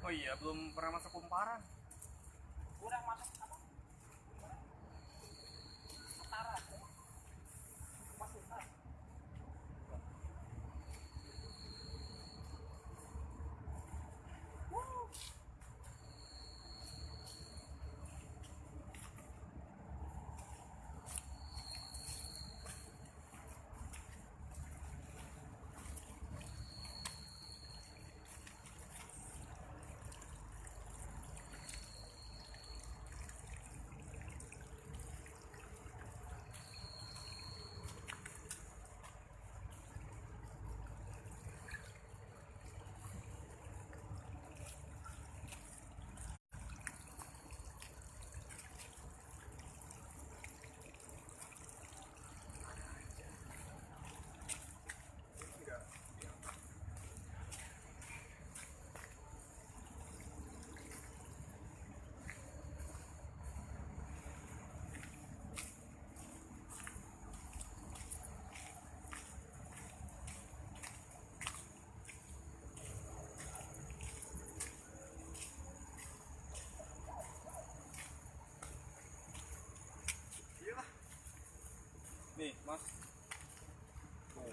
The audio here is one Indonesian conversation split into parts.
Oh iya, belum pernah masuk kumparan. Kurang masuk apa? Utara. Masuk utara. Nih, Mas. Tuh.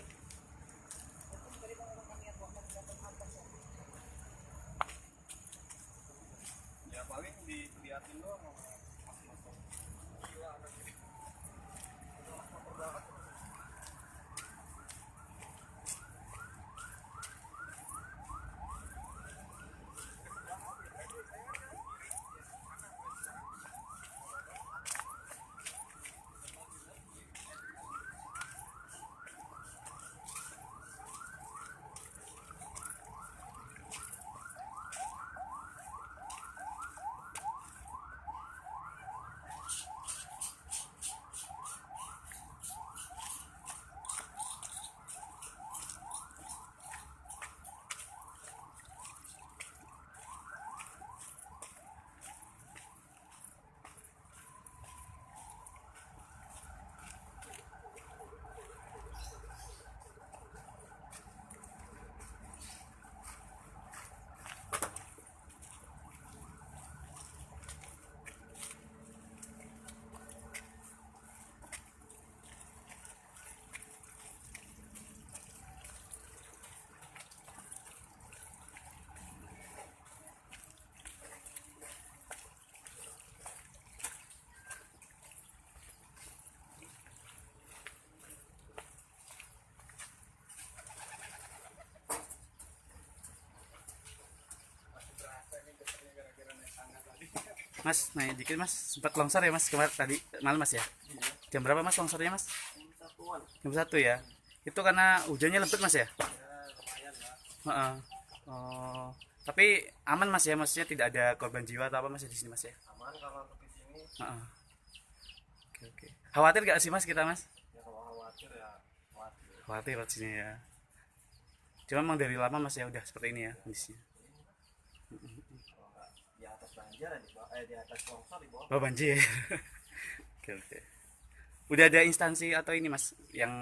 Ya paling diliatin doang sama mas-mas. Gila anak ini. Udah lapar banget. Mas, naik dikit mas, sempat longsor ya mas kemarin tadi malam mas ya? Jam berapa mas longsornya mas? Jam 1 ya? Itu karena hujannya lebat mas ya? Heeh. Oh, tapi aman mas ya, maksudnya tidak ada korban jiwa atau apa mas di sini mas ya? Aman kalau untuk di sini. Heeh. Oke oke. Khawatir gak sih mas kita mas? Ya kalau khawatir ya khawatir. Khawatir di sini ya. Cuma memang dari lama mas ya udah seperti ini ya kondisinya. Kalau nggak di atas banjir di atas longsor di bawah. Oh banjir. Oke oke. Udah ada instansi atau ini mas yang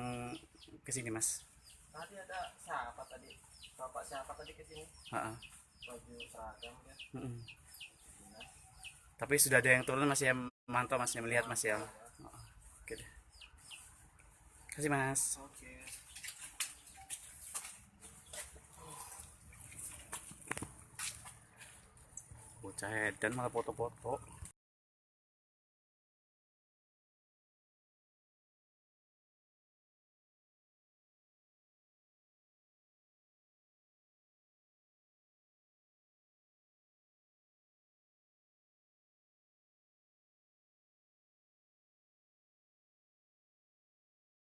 kesini mas? Tadi ada siapa tadi? Bapak siapa tadi ke sini? Heeh. Baju seragam ya. Mm-mm. Tapi sudah ada yang turun mas ya, mantau mas ya, melihat mas ya. Oh, oke deh. Kasih mas. Oke. Bocah dan malah foto-foto.